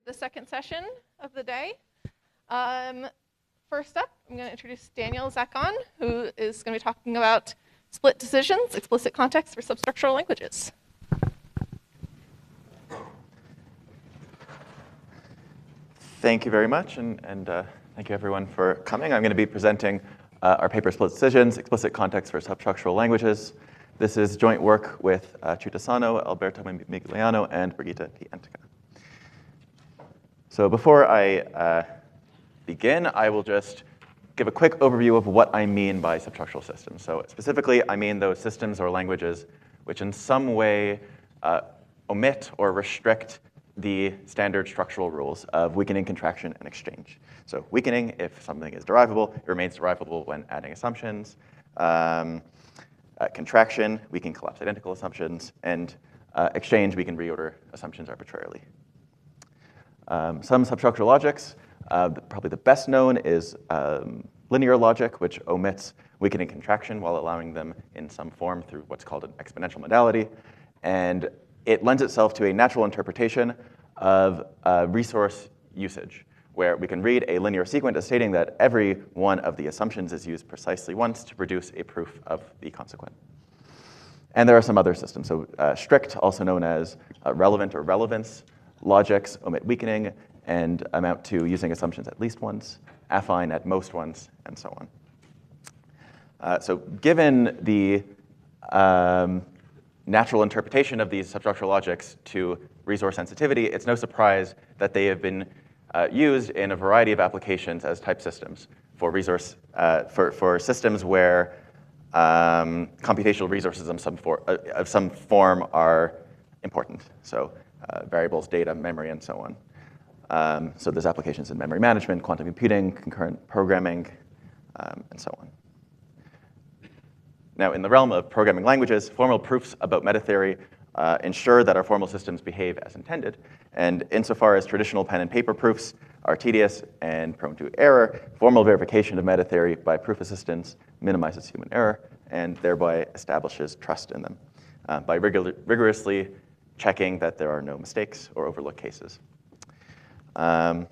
the second session of the day. First up, I'm going to introduce Daniel Zackon, who is going to be talking about split decisions, explicit context for substructural languages. Thank you very much, and thank you everyone for coming. I'm going to be presenting our paper Split Decisions, Explicit Context for Substructural Languages. This is joint work with Chuta, Sano, Alberto, Momigliano, and Brigitte, Pientka. So before I begin, I will just give a quick overview of what I mean by substructural systems. So specifically, I mean those systems or languages which in some way omit or restrict the standard structural rules of weakening, contraction, and exchange. So weakening, if something is derivable, it remains derivable when adding assumptions. Contraction, we can collapse identical assumptions. And exchange, we can reorder assumptions arbitrarily. Some substructural logics, probably the best known is linear logic, which omits weakening contraction while allowing them in some form through what's called an exponential modality. And it lends itself to a natural interpretation of resource usage, where we can read a linear sequent as stating that every one of the assumptions is used precisely once to produce a proof of the consequent. And there are some other systems. So strict, also known as relevant or relevance, logics omit weakening and amount to using assumptions at least once, affine at most once, and so on. So given the natural interpretation of these substructural logics to resource sensitivity, it's no surprise that they have been used in a variety of applications as type systems for resource for systems where computational resources of some form are important. So variables, data, memory, and so on. So there's applications in memory management, quantum computing, concurrent programming, and so on. Now, in the realm of programming languages, formal proofs about meta theory ensure that our formal systems behave as intended. And insofar as traditional pen and paper proofs are tedious and prone to error, formal verification of meta theory by proof assistance minimizes human error and thereby establishes trust in them by rigorously checking that there are no mistakes or overlooked cases. Now,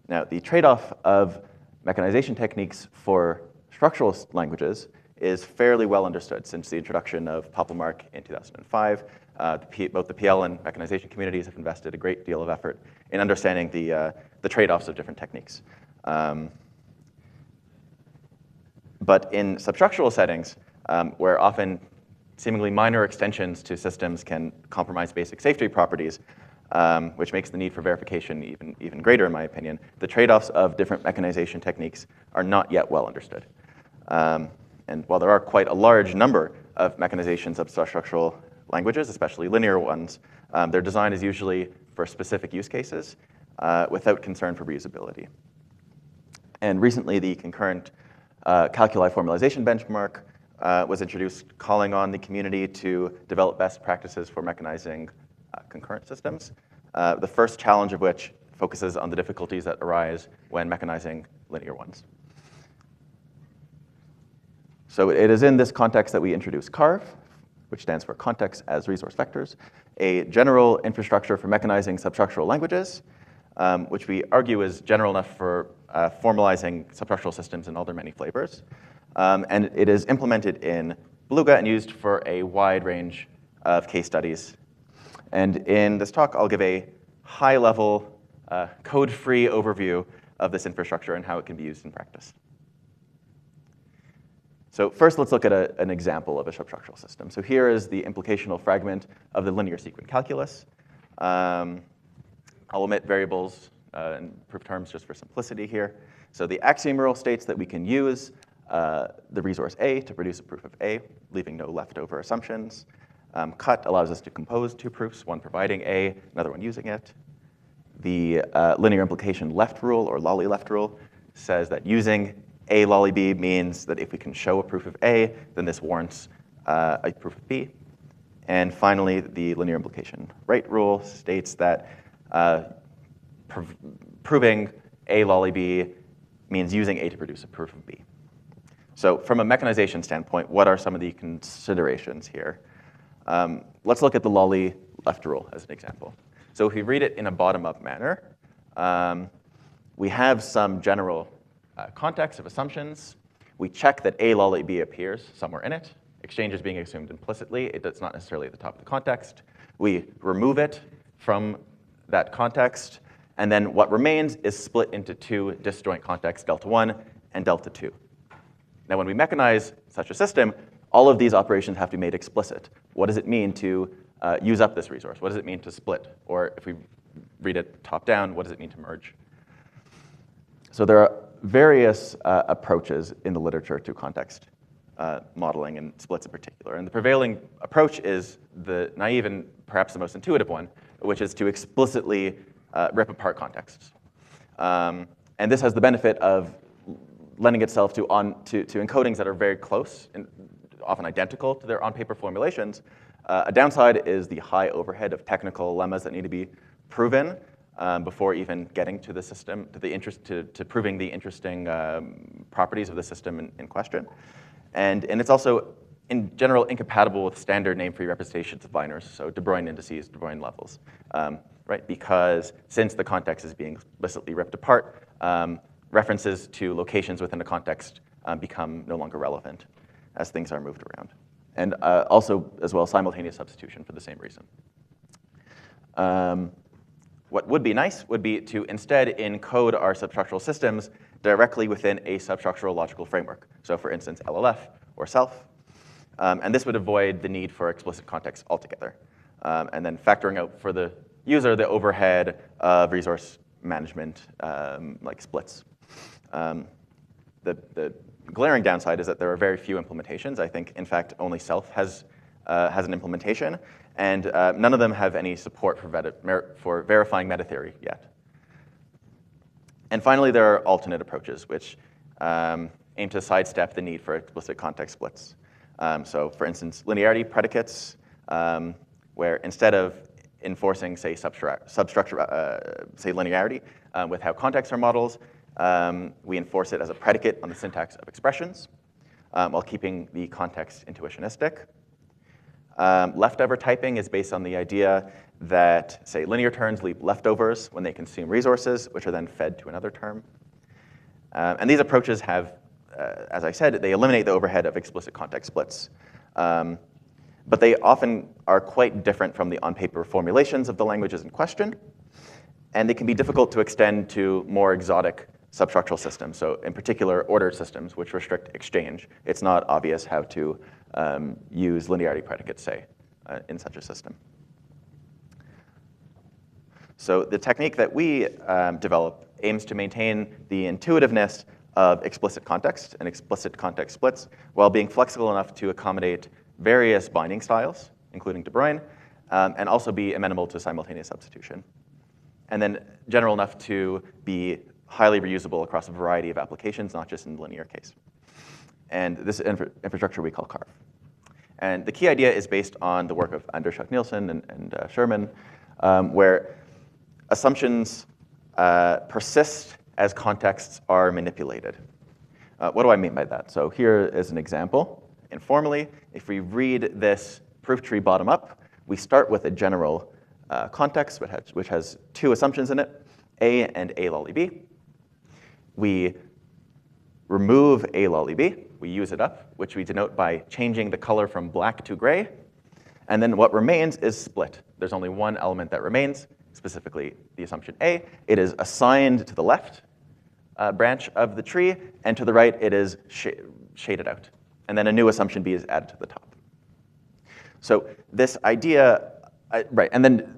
the trade-off of mechanization techniques for structural languages is fairly well understood since the introduction of Poppelmark in 2005. Both the PL and mechanization communities have invested a great deal of effort in understanding the trade-offs of different techniques. But in substructural settings, where often seemingly minor extensions to systems can compromise basic safety properties, which makes the need for verification even greater, in my opinion, the trade-offs of different mechanization techniques are not yet well understood. And while there are quite a large number of mechanizations of substructural languages, especially linear ones, their design is usually for specific use cases without concern for reusability. And recently, the concurrent calculi formalization benchmark was introduced, calling on the community to develop best practices for mechanizing concurrent systems, the first challenge of which focuses on the difficulties that arise when mechanizing linear ones. So it is in this context that we introduce CARVe, which stands for Context as Resource Vectors, a general infrastructure for mechanizing substructural languages, which we argue is general enough for formalizing substructural systems in all their many flavors. And it is implemented in Beluga and used for a wide range of case studies. And in this talk, I'll give a high-level, code-free overview of this infrastructure and how it can be used in practice. So first, let's look at an example of a substructural system. So here is the implicational fragment of the linear sequent calculus. I'll omit variables and proof terms just for simplicity here. So the axiom rule states that we can use the resource A to produce a proof of A, leaving no leftover assumptions. Cut allows us to compose two proofs, one providing A, another one using it. The linear implication left rule, or lolly left rule, says that using A lolly B means that if we can show a proof of A, then this warrants a proof of B. And finally, the linear implication right rule states that proving A lolly B means using A to produce a proof of B. So from a mechanization standpoint, what are some of the considerations here? Let's look at the lolly left rule as an example. So if we read it in a bottom-up manner, We have some general context of assumptions. We check that A lolly B appears somewhere in it. Exchange is being assumed implicitly. It's not necessarily at the top of the context. We remove it from that context. And then what remains is split into two disjoint contexts, delta 1 and delta 2. Now, when we mechanize such a system, all of these operations have to be made explicit. What does it mean to use up this resource? What does it mean to split? Or if we read it top down, what does it mean to merge? So there are various approaches in the literature to context modeling and splits in particular. And the prevailing approach is the naive and perhaps the most intuitive one, which is to explicitly rip apart contexts. And this has the benefit of lending itself to encodings that are very close and often identical to their on-paper formulations. A downside is the high overhead of technical lemmas that need to be proven before even getting to the system, to proving the interesting properties of the system in question. And it's also, in general, incompatible with standard name-free representations of binars, so De Bruijn indices, De Bruijn levels, right? Because since the context is being explicitly ripped apart, references to locations within the context become no longer relevant as things are moved around. And also, as well, simultaneous substitution for the same reason. What would be nice would be to instead encode our substructural systems directly within a substructural logical framework. So for instance, LLF or self. And this would avoid the need for explicit context altogether. And then factoring out for the user the overhead of resource management like splits. The glaring downside is that there are very few implementations. I think, in fact, only self has an implementation. And none of them have any support for verifying meta theory yet. And finally, there are alternate approaches, which aim to sidestep the need for explicit context splits. So for instance, linearity predicates, where instead of enforcing, say, substructure, say, linearity with how contexts are models, we enforce it as a predicate on the syntax of expressions while keeping the context intuitionistic. Leftover typing is based on the idea that, say, linear terms leave leftovers when they consume resources, which are then fed to another term. And these approaches have, as I said, they eliminate the overhead of explicit context splits. But they often are quite different from the on-paper formulations of the languages in question. And they can be difficult to extend to more exotic substructural systems. So in particular, ordered systems, which restrict exchange. It's not obvious how to use linearity predicates, say, in such a system. So the technique that we develop aims to maintain the intuitiveness of explicit context and explicit context splits while being flexible enough to accommodate various binding styles, including De Bruijn, and also be amenable to simultaneous substitution. And then general enough to be highly reusable across a variety of applications, not just in the linear case. And this infrastructure we call CARVe. And the key idea is based on the work of Anders Schack-Nielsen and Sherman, where assumptions persist as contexts are manipulated. What do I mean by that? So here is an example. Informally, if we read this proof tree bottom up, we start with a general context which has two assumptions in it, A and A lolly B. We remove A lolly B. We use it up, which we denote by changing the color from black to gray. And then what remains is split. There's only one element that remains, specifically the assumption A. It is assigned to the left branch of the tree, and to the right, it is shaded out. And then a new assumption B is added to the top. So this idea, right, and then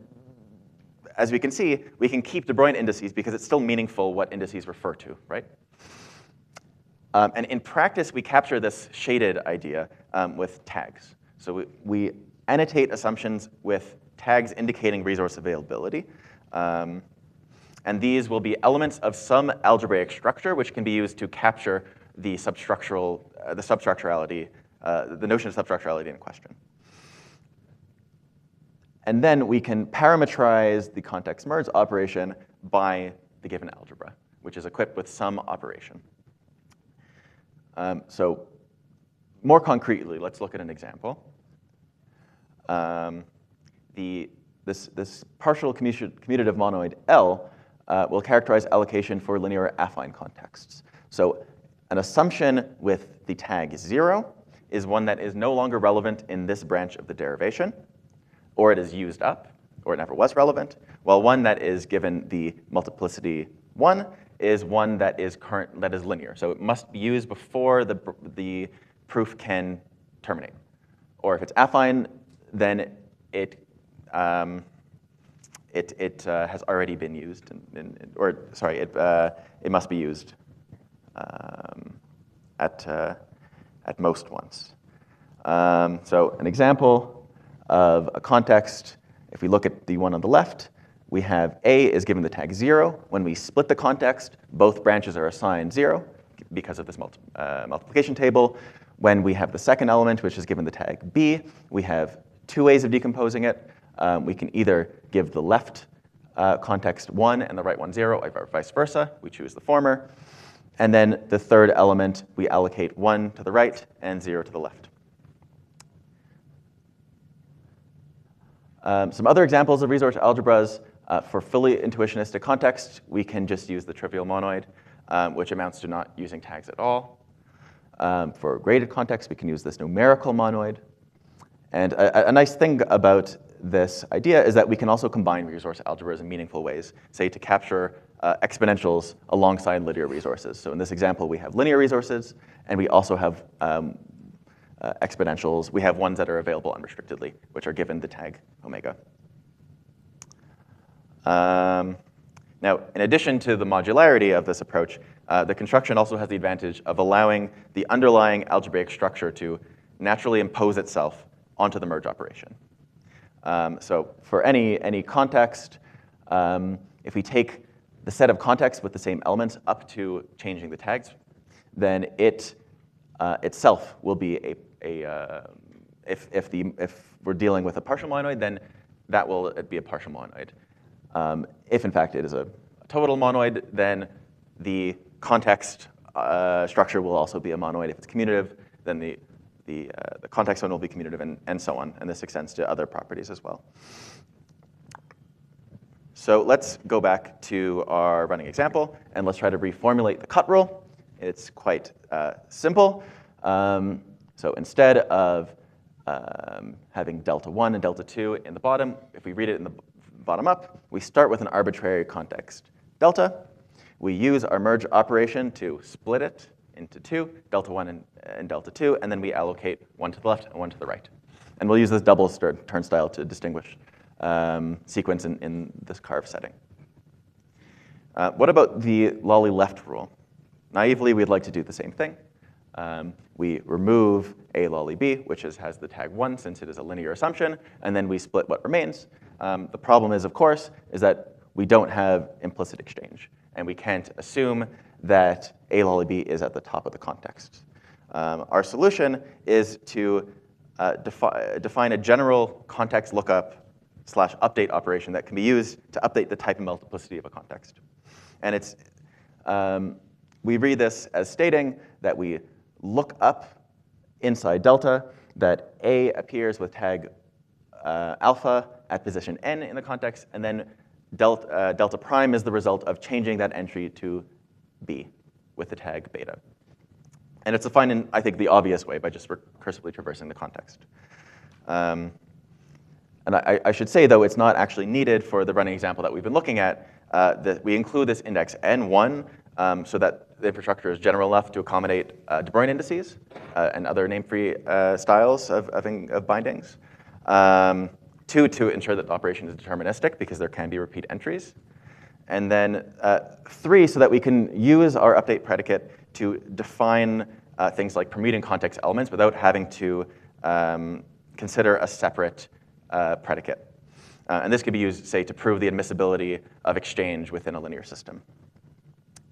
as we can see, we can keep De Bruijn indices because it's still meaningful what indices refer to, right? And in practice, we capture this shaded idea with tags. So we annotate assumptions with tags indicating resource availability. And these will be elements of some algebraic structure, which can be used to capture the substructurality, the notion of substructurality in question. And then we can parameterize the context merge operation by the given algebra, which is equipped with some operation. So more concretely, let's look at an example. This partial commutative monoid L will characterize allocation for linear affine contexts. So an assumption with the tag 0 is one that is no longer relevant in this branch of the derivation, or it is used up, or it never was relevant, while one that is given the multiplicity 1 is one that is linear. So it must be used before the proof can terminate. Or if it's affine, then it has already been used, it must be used at most once. So an example of a context, if we look at the one on the left, we have A is given the tag 0. When we split the context, both branches are assigned 0 because of this multiplication table. When we have the second element, which is given the tag B, we have two ways of decomposing it. We can either give the left context 1 and the right one 0, or vice versa. We choose the former. And then the third element, we allocate 1 to the right and 0 to the left. Some other examples of resource algebras. For fully intuitionistic context, we can just use the trivial monoid, which amounts to not using tags at all. For graded context, we can use this numerical monoid. And a nice thing about this idea is that we can also combine resource algebras in meaningful ways, say to capture exponentials alongside linear resources. So in this example, we have linear resources, and we also have exponentials. We have ones that are available unrestrictedly, which are given the tag omega. Now, in addition to the modularity of this approach, the construction also has the advantage of allowing the underlying algebraic structure to naturally impose itself onto the merge operation. So for any context, if we take the set of contexts with the same elements up to changing the tags, then it itself will be if we're dealing with a partial monoid, then that will be a partial monoid. If in fact it is a total monoid, then the context structure will also be a monoid. If it's commutative, then the context one will be commutative, and so on. And this extends to other properties as well. So let's go back to our running example, and let's try to reformulate the cut rule. It's quite simple. So instead of having delta 1 and delta 2 in the bottom, if we read it in the bottom up, we start with an arbitrary context delta. We use our merge operation to split it into 2, delta 1 and delta 2, and then we allocate 1 to the left and 1 to the right. And we'll use this double turnstile to distinguish sequence in this CARVe setting. What about the lolly left rule? Naively, we'd like to do the same thing. We remove a lolly b, which has the tag 1 since it is a linear assumption, and then we split what remains. The problem is, of course, is that we don't have implicit exchange, and we can't assume that a lolly b is at the top of the context. Our solution is to define a general context lookup / update operation that can be used to update the type and multiplicity of a context. And it's we read this as stating that we look up inside delta that A appears with tag alpha at position n in the context, and then delta prime is the result of changing that entry to B with the tag beta. And it's defined in, I think, the obvious way by just recursively traversing the context. And I should say, though, it's not actually needed for the running example that we've been looking at, that we include this index n1 so that the infrastructure is general enough to accommodate De Bruijn indices and other name-free styles of bindings. 2, to ensure that the operation is deterministic, because there can be repeat entries. And then 3, so that we can use our update predicate to define things like permuting context elements without having to consider a separate predicate. And this could be used, say, to prove the admissibility of exchange within a linear system.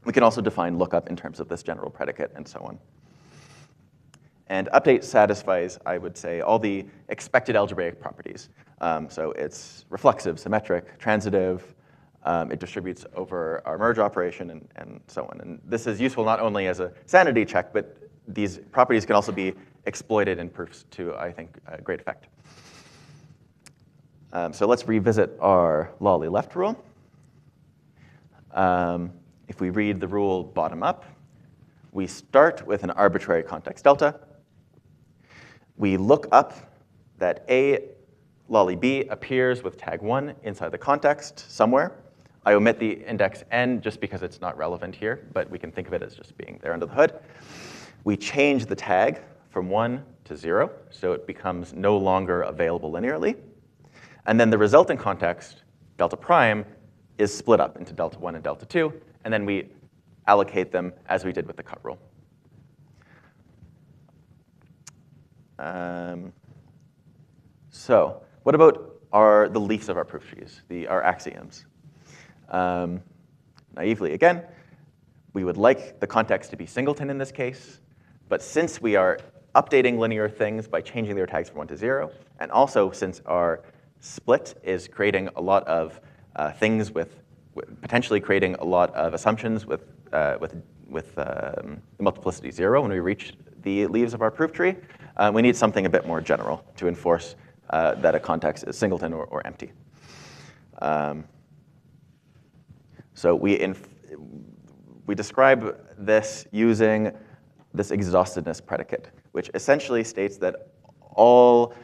We can also define lookup in terms of this general predicate and so on. And update satisfies, I would say, all the expected algebraic properties. So it's reflexive, symmetric, transitive. It distributes over our merge operation and so on. And this is useful not only as a sanity check, but these properties can also be exploited in proofs to, I think, great effect. So let's revisit our lolly left rule. If we read the rule bottom up, we start with an arbitrary context delta. We look up that A lolly B appears with tag 1 inside the context somewhere. I omit the index n just because it's not relevant here, but we can think of it as just being there under the hood. We change the tag from 1 to 0, so it becomes no longer available linearly. And then the resulting context, delta prime, is split up into delta 1 and delta 2, and then we allocate them as we did with the cut rule. So what about the leafs of our proof trees, our axioms? Naively, again, we would like the context to be singleton in this case, but since we are updating linear things by changing their tags from 1 to 0, and also since our split is creating a lot of things potentially creating a lot of assumptions with the multiplicity 0 when we reach the leaves of our proof tree, we need something a bit more general to enforce that a context is singleton or empty. So we describe this using this exhaustedness predicate, which essentially states that all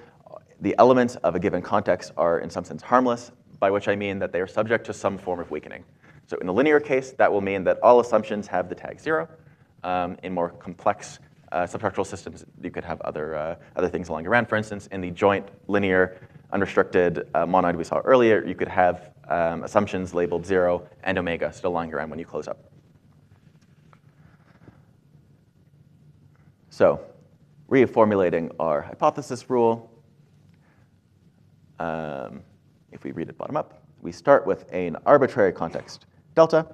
the elements of a given context are in some sense harmless, by which I mean that they are subject to some form of weakening. So in a linear case, that will mean that all assumptions have the tag 0. In more complex substructural systems, you could have other things lying around. For instance, in the joint linear unrestricted monoid we saw earlier, you could have assumptions labeled 0 and omega still lying around when you close up. So reformulating our hypothesis rule, if we read it bottom up, we start with an arbitrary context delta.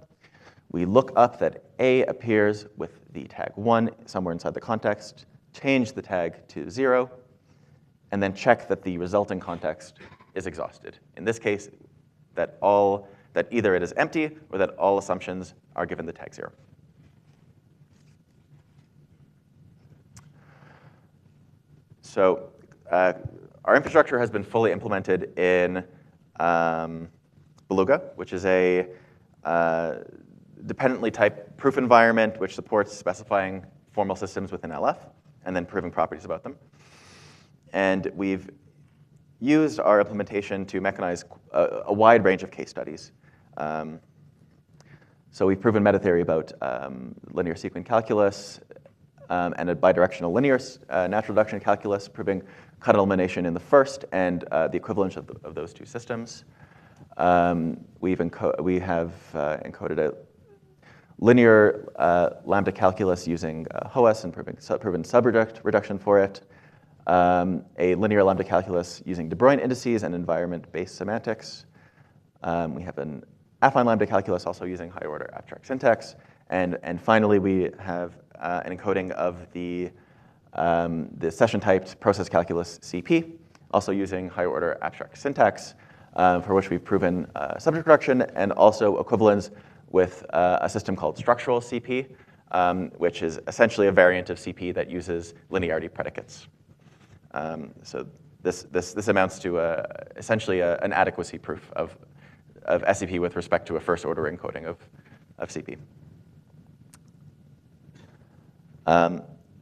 We look up that A appears with the tag 1 somewhere inside the context, change the tag to 0, and then check that the resulting context is exhausted. In this case, that either it is empty or that all assumptions are given the tag 0. So our infrastructure has been fully implemented in Beluga, which is a dependently typed proof environment which supports specifying formal systems within LF and then proving properties about them. And we've used our implementation to mechanize a wide range of case studies. So we've proven meta theory about linear sequent calculus and a bidirectional linear natural reduction calculus, proving cut elimination in the first and the equivalence of those two systems. We have encoded a linear lambda calculus using HOAS and proven subreduction for it. A linear lambda calculus using De Bruijn indices and environment-based semantics. We have an affine lambda calculus also using higher order abstract syntax. And finally, we have an encoding of the session-typed process calculus CP, also using higher order abstract syntax, for which we've proven subject reduction and also equivalence with a system called structural CP, which is essentially a variant of CP that uses linearity predicates. So this amounts to essentially an adequacy proof of SCP with respect to a first-order encoding of CP.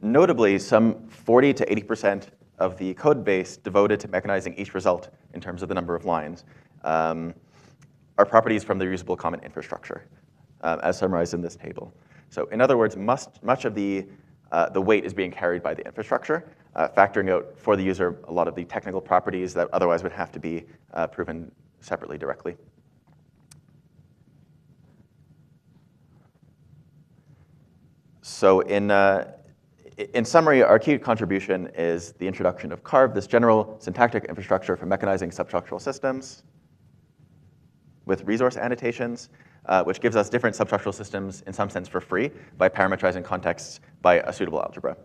Notably, some 40 to 80% of the code base devoted to mechanizing each result in terms of the number of lines are properties from the reusable common infrastructure, as summarized in this table. So in other words, much of the weight is being carried by the infrastructure, factoring out for the user a lot of the technical properties that otherwise would have to be proven separately directly. So in summary, our key contribution is the introduction of CARVe, this general syntactic infrastructure for mechanizing substructural systems with resource annotations, which gives us different substructural systems in some sense for free by parametrizing contexts by a suitable algebra.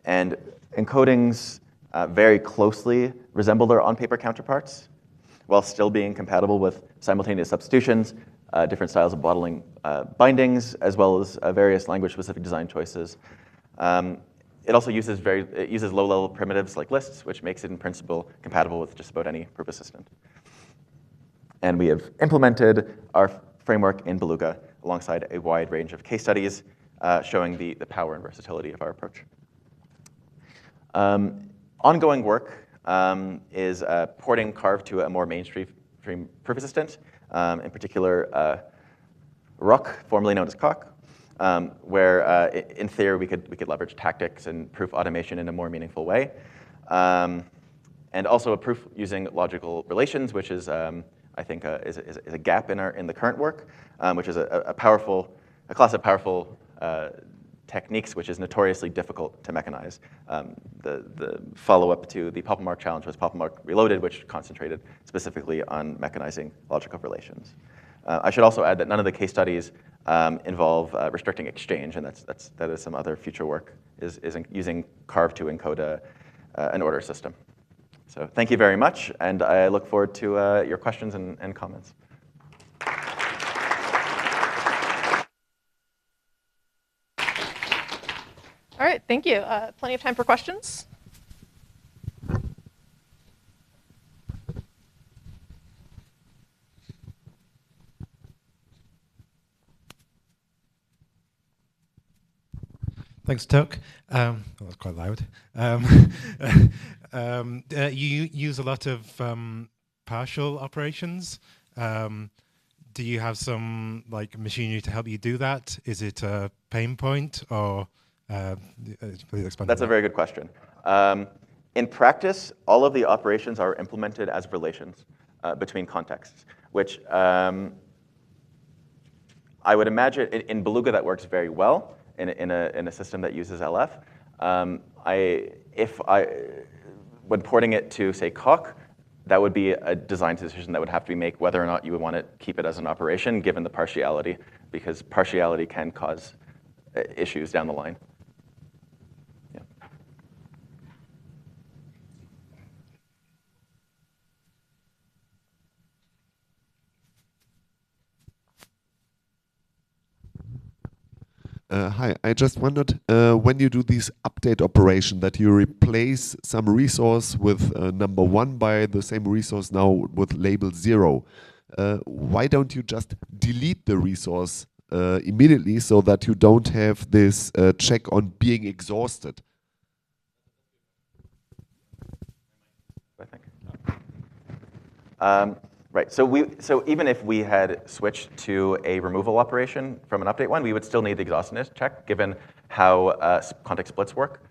And encodings very closely resemble their on-paper counterparts, while still being compatible with simultaneous substitutions, different styles of bottling bindings, as well as various language-specific design choices. It also uses low-level primitives like lists, which makes it in principle compatible with just about any proof assistant. And we have implemented our framework in Beluga alongside a wide range of case studies showing the power and versatility of our approach. Ongoing work is porting CARVe to a more mainstream proof assistant, in particular Rock, formerly known as Coq, where in theory we could leverage tactics and proof automation in a more meaningful way. And also a proof using logical relations, which is, I think, is a gap in the current work, which is a class of powerful techniques which is notoriously difficult to mechanize. The follow-up to the Popplemark challenge was Popplemark Reloaded, which concentrated specifically on mechanizing logical relations. I should also add that none of the case studies involve restricting exchange, and that is some other future work, is using CARVe to encode an order system. So thank you very much, and I look forward to your questions and comments. All right, thank you. Plenty of time for questions. Thanks, Tuck. That was quite loud. You use a lot of partial operations. Do you have some machinery to help you do that? Is it a pain point, or please expand? That's a very good question. In practice, all of the operations are implemented as relations between contexts, which I would imagine in Beluga that works very well. In a system that uses LF, when porting it to, say, Coq, that would be a design decision that would have to be made whether or not you would want to keep it as an operation, given the partiality, because partiality can cause issues down the line. Yeah. Hi, I just wondered, when you do this update operation, that you replace some resource with number 1 by the same resource now with label 0. Why don't you just delete the resource immediately so that you don't have this check on being exhausted? I think. Right. So even if we had switched to a removal operation from an update one, we would still need the exhaustiveness check, given how context splits work,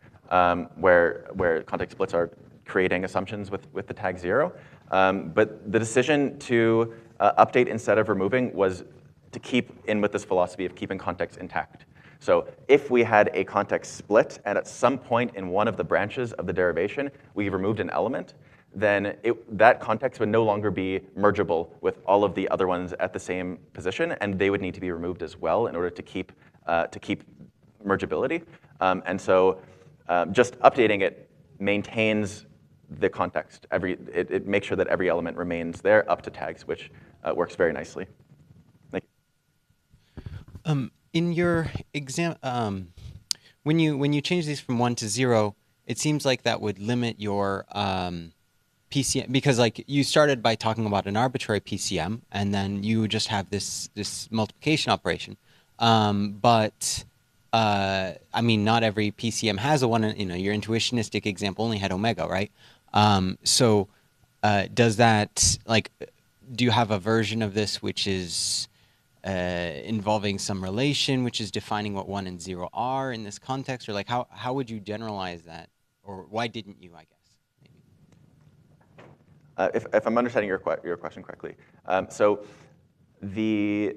where context splits are creating assumptions with the tag 0. But the decision to update instead of removing was to keep in with this philosophy of keeping context intact. So if we had a context split, and at some point in one of the branches of the derivation, we removed an element, then that context would no longer be mergeable with all of the other ones at the same position, and they would need to be removed as well in order to keep mergeability. And so just updating it maintains the context. It makes sure that every element remains there up to tags, which works very nicely. Thank you. In your exam, when you change these from 1 to 0, it seems like that would limit your PCM, because you started by talking about an arbitrary PCM, and then you just have this multiplication operation. But I mean, not every PCM has a 1. Your intuitionistic example only had omega, right? So does that do you have a version of this which is involving some relation, which is defining what 1 and 0 are in this context, or how would you generalize that, or why didn't you? I guess. If I'm understanding your question correctly, so the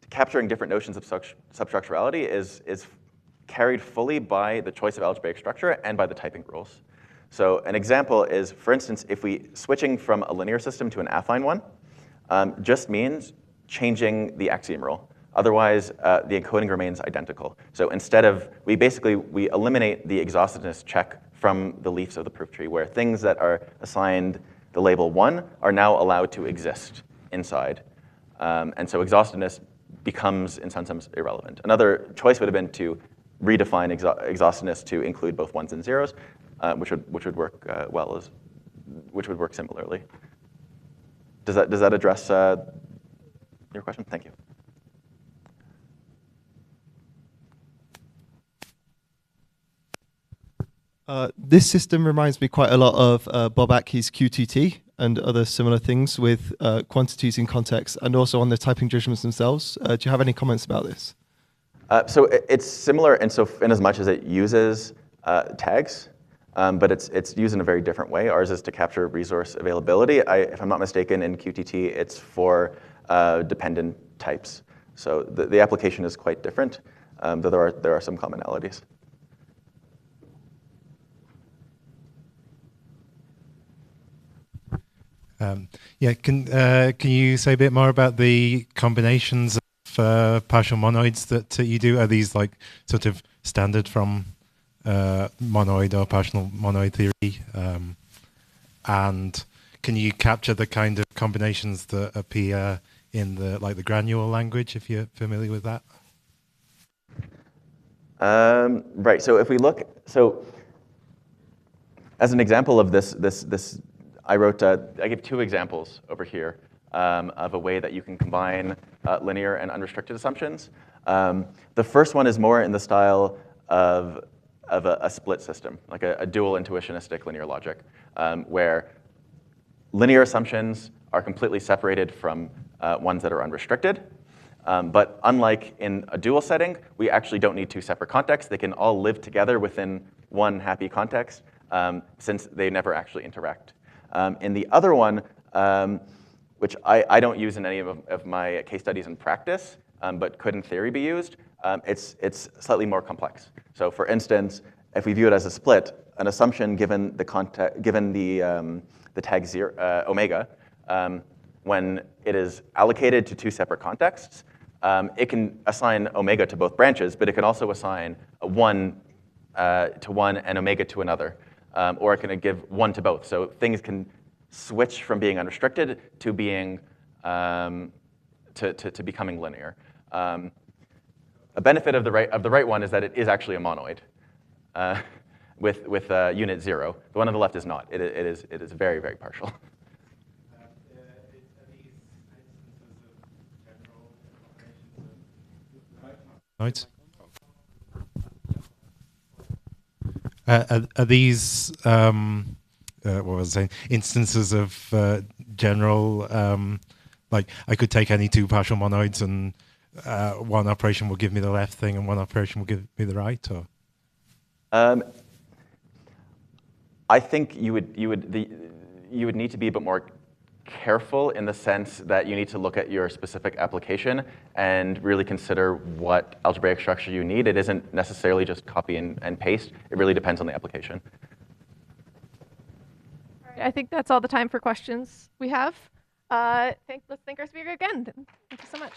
capturing different notions of substructurality is carried fully by the choice of algebraic structure and by the typing rules. So an example is, for instance, if we switching from a linear system to an affine one, just means changing the axiom rule. Otherwise, the encoding remains identical. So instead of, we eliminate the exhaustiveness check from the leaves of the proof tree, where things that are assigned the label 1 are now allowed to exist inside. And so exhaustiveness becomes, in some sense, irrelevant. Another choice would have been to redefine exhaustiveness to include both 1s and 0s, which would work which would work similarly. Does that address your question? Thank you. This system reminds me quite a lot of Bob Ackey's QTT and other similar things with quantities in context, and also on the typing judgments themselves. Do you have any comments about this? So it's similar in as much as it uses tags, but it's used in a very different way. Ours is to capture resource availability. If I'm not mistaken, in QTT, it's for dependent types. So the application is quite different, though there are some commonalities. Yeah, can you say a bit more about the combinations of partial monoids that you do? Are these like sort of standard from monoid or partial monoid theory? And can you capture the kind of combinations that appear in the granular language, if you're familiar with that? Right. So if we look, as an example of this, I give two examples over here of a way that you can combine linear and unrestricted assumptions. The first one is more in the style of a split system, like a dual intuitionistic linear logic, where linear assumptions are completely separated from ones that are unrestricted. But unlike in a dual setting, we actually don't need two separate contexts. They can all live together within one happy context, since they never actually interact. In the other one, which I don't use in any of my case studies in practice, but could in theory be used, it's slightly more complex. So for instance, if we view it as a split, an assumption given the tag omega, when it is allocated to two separate contexts, it can assign omega to both branches, but it can also assign one to one and omega to another. Or it can give one to both. So things can switch from being unrestricted to being to becoming linear. A benefit of the right one is that it is actually a monoid with unit 0. The one on the left is not. It is very, very partial. Right. Are these what was I saying? Instances of general, like I could take any two partial monoids and one operation will give me the left thing and one operation will give me the right, or? I think you would need to be a bit more careful in the sense that you need to look at your specific application and really consider what algebraic structure you need. It isn't necessarily just copy and paste. It really depends on the application. All right, I think that's all the time for questions we have. Let's thank our speaker again. Thank you so much.